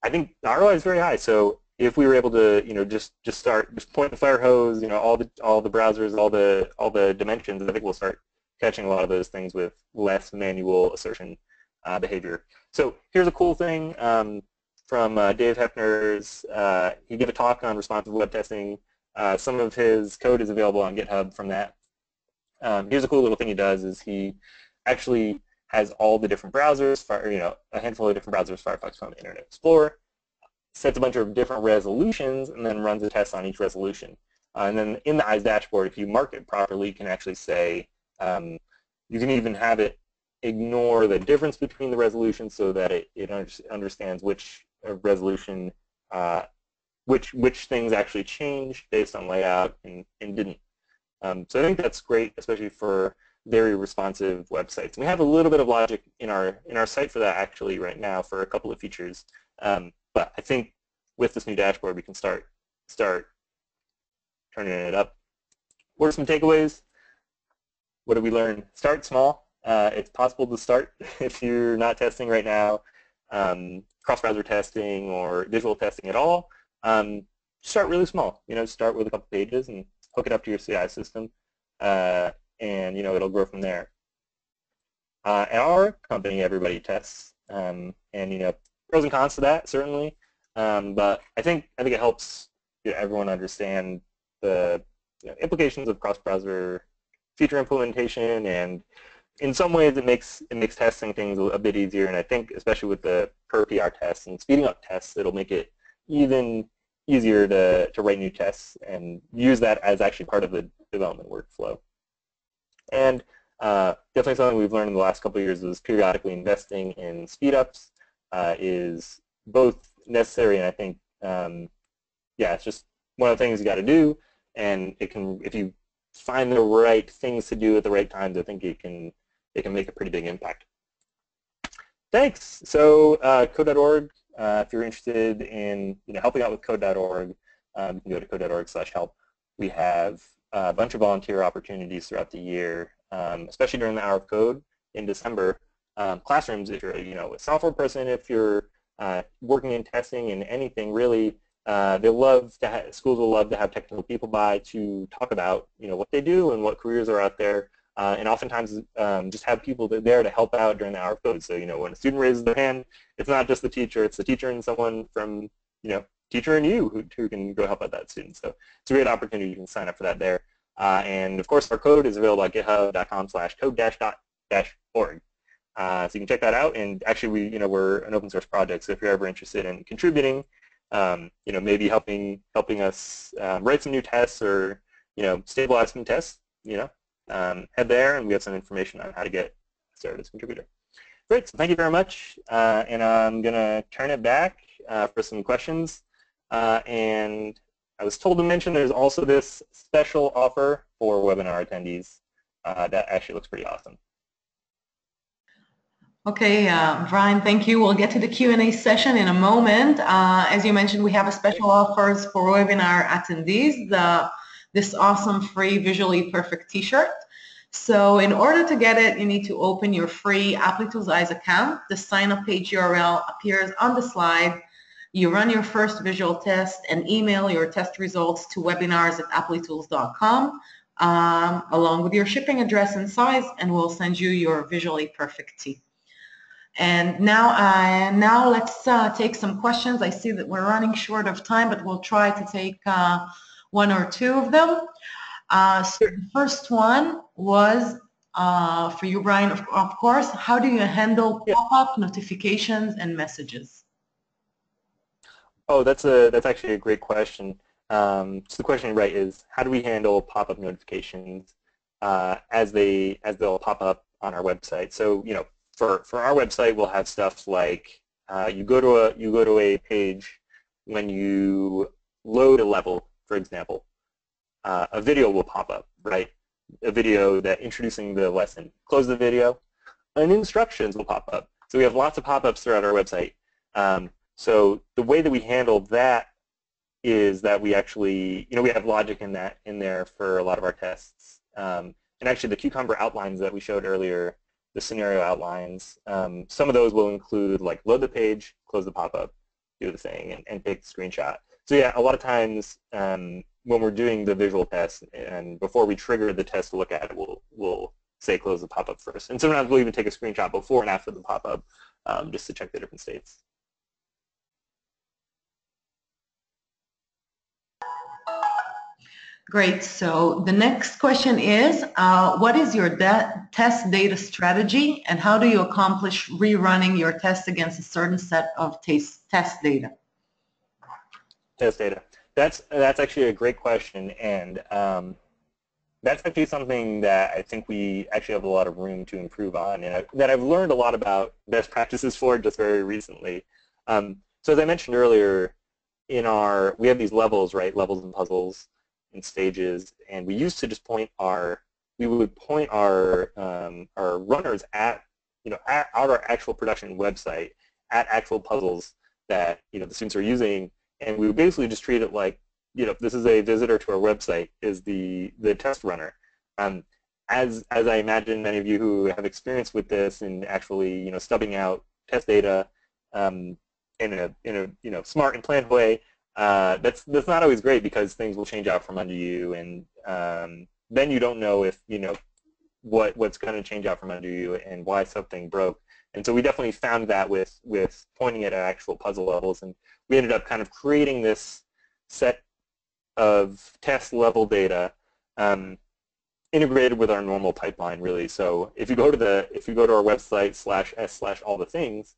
think the ROI is very high. So if we were able to just point the fire hose, all the browsers, all the dimensions, I think we'll start catching a lot of those things with less manual assertion behavior. So here's a cool thing from Dave Hefner's. He gave a talk on responsive web testing. Some of his code is available on GitHub from that. Here's a cool little thing he does: is he actually has all the different browsers, a handful of different browsers, Firefox, Chrome, Internet Explorer, sets a bunch of different resolutions, and then runs a test on each resolution. And then in the eyes dashboard, if you mark it properly, you can actually say, you can even have it ignore the difference between the resolutions so that it understands which resolution, which things actually changed based on layout and didn't. So I think that's great, especially for very responsive websites. And we have a little bit of logic in our site for that actually right now for a couple of features. But I think with this new dashboard, we can start turning it up. What are some takeaways? What did we learn? Start small. It's possible to start if you're not testing right now, cross-browser testing or visual testing at all. Start really small. Start with a couple pages and hook it up to your CI system, and it'll grow from there. At our company, everybody tests, and pros and cons to that, certainly. But I think it helps everyone understand the implications of cross-browser feature implementation, and in some ways it makes testing things a bit easier. And I think especially with the per PR tests and speeding up tests, it'll make it even easier to write new tests and use that as actually part of the development workflow. And definitely something we've learned in the last couple of years is periodically investing in speedups is both necessary, and I think yeah, it's just one of the things you got to do. And it can, if you find the right things to do at the right times, I think it can make a pretty big impact. Thanks. So code.org, if you're interested in helping out with code.org, you can go to code.org/help. We have a bunch of volunteer opportunities throughout the year, especially during the Hour of Code in December. Classrooms, if you're a software person, if you're working in testing and anything really, schools will love to have technical people by to talk about what they do and what careers are out there, and oftentimes just have people there to help out during the Hour of Code. So when a student raises their hand, it's not just the teacher; it's the teacher and someone from teacher and you who can go help out that student. So it's a great opportunity. You can sign up for that there. And of course, our code is available at github.com/code-org. So you can check that out. And actually, we're an open source project. So if you're ever interested in contributing, maybe helping us write some new tests or stabilize some tests, head there, and we have some information on how to get started as a contributor. Great. So thank you very much. And I'm going to turn it back for some questions. And I was told to mention there's also this special offer for webinar attendees that actually looks pretty awesome. Okay, Brian, thank you. We'll get to the Q&A session in a moment. As you mentioned, we have a special offers for webinar attendees, this awesome free Visually Perfect t-shirt. So in order to get it, you need to open your free Applitools Eyes account. The sign-up page URL appears on the slide. You run your first visual test and email your test results to webinars@applitools.com along with your shipping address and size, and we'll send you your Visually Perfect tee. And now let's take some questions. I see that we're running short of time, but we'll try to take one or two of them. So the first one was for you, Brian, of course. How do you handle pop-up notifications and messages? Oh, that's actually a great question. So the question, right, is how do we handle pop-up notifications as they'll pop up on our website? So for our website, we'll have stuff like you go to a page when you load a level, for example. A video will pop up, right? A video that introducing the lesson. Close the video, and instructions will pop up. So we have lots of pop-ups throughout our website. So the way that we handle that is that we actually, we have logic in there for a lot of our tests. And actually, the Cucumber outlines that we showed earlier, the scenario outlines, some of those will include like load the page, close the pop-up, do the thing, and take the screenshot. So yeah, a lot of times when we're doing the visual test and before we trigger the test to look at it, we'll say close the pop-up first. And sometimes we'll even take a screenshot before and after the pop-up just to check the different states. Great. So the next question is, what is your test data strategy, and how do you accomplish rerunning your test against a certain set of test data? Test data. That's actually a great question, and that's actually something that I think we actually have a lot of room to improve on, and that I've learned a lot about best practices for just very recently. So as I mentioned earlier, we have these levels, right? Levels and puzzles and stages, and we used to just we would point our runners at our actual production website, at actual puzzles that the students are using, and we would basically just treat it like this is a visitor to our website, is the test runner. As I imagine many of you who have experience with this and actually stubbing out test data in a smart and planned way. That's not always great because things will change out from under you, and then you don't know if what's going to change out from under you and why something broke. And so we definitely found that with pointing it at actual puzzle levels, and we ended up kind of creating this set of test level data integrated with our normal pipeline, really. So if you go to our website /s/all the things,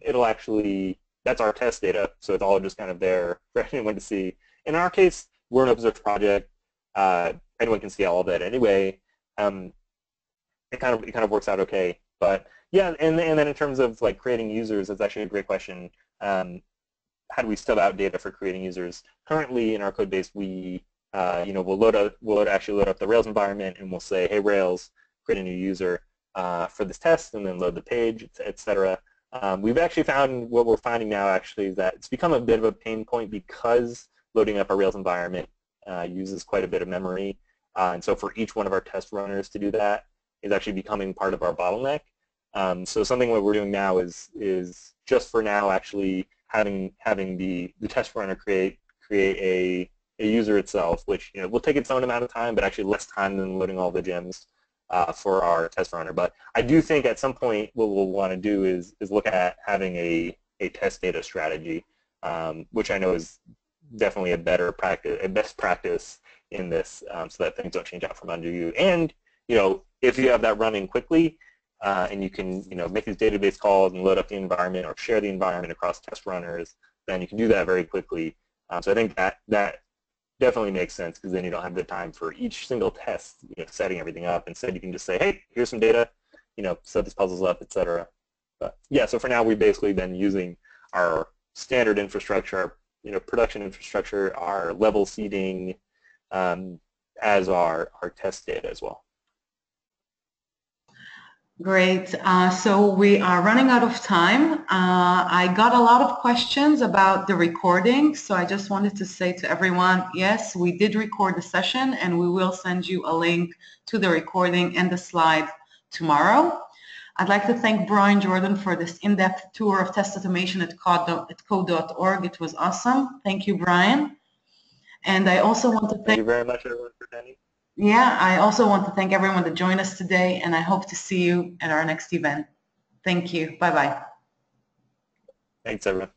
it'll actually, that's our test data. So it's all just kind of there for anyone to see. In our case, we're an open source project. Anyone can see all of that anyway. It kind of works out okay. But yeah, and then in terms of like creating users, that's actually a great question. How do we stub out data for creating users? Currently in our code base, we'll actually load up the Rails environment, and we'll say, hey Rails, create a new user for this test, and then load the page, etc. We've actually found, what we're finding now actually is that it's become a bit of a pain point because loading up our Rails environment uses quite a bit of memory. And so for each one of our test runners to do that is actually becoming part of our bottleneck. So something that we're doing now is just for now actually having the test runner create a user itself, which will take its own amount of time, but actually less time than loading all the gems for our test runner. But I do think at some point what we'll want to do is look at having a test data strategy, which I know is definitely a best practice in this, so that things don't change out from under you. And if you have that running quickly, and you can make these database calls and load up the environment or share the environment across test runners, then you can do that very quickly. So I think that definitely makes sense, because then you don't have the time for each single test, setting everything up. Instead, you can just say, hey, here's some data, set these puzzles up, etc. But yeah, so for now, we've basically been using our standard infrastructure, production infrastructure, our level seeding, as our test data as well. Great. So we are running out of time. I got a lot of questions about the recording, so I just wanted to say to everyone, yes, we did record the session, and we will send you a link to the recording and the slide tomorrow. I'd like to thank Brian Jordan for this in-depth tour of test automation at code.org. It was awesome. Thank you, Brian. And I also want to Thank you very much, everyone, for attending. Yeah, I also want to thank everyone that joined us today, and I hope to see you at our next event. Thank you. Bye-bye. Thanks, everyone.